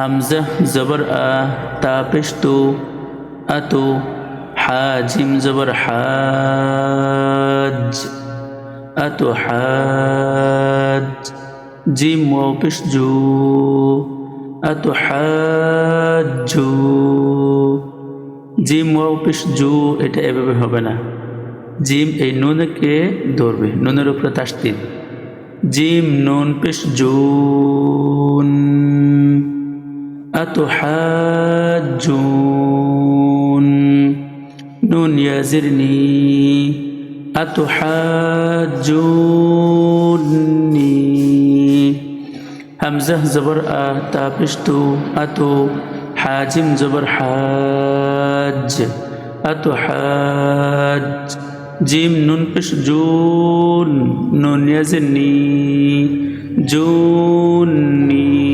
হামজা জবর আ তা পেশ তু আতু হা জিম জবর হাজ আতু হাজ জিম ওয়াও পেশ জু আতু হাজু জিম ওয়াও পেশ জু এটা এভাবে হবে না জিম এই নুনকে ধরবে নুনের উপরে তাসদিদ জিম নুন পেশ জুন আতুহাজ্জুন নুন ইয়াজিরনি আতুহাজ্জুননি হামজা জবর আ তা পেশ তু আতু হাজিম জবর হাজ আতুহাজ জিম নুন পেশ জুন নুন ইয়াজিরনি জুননি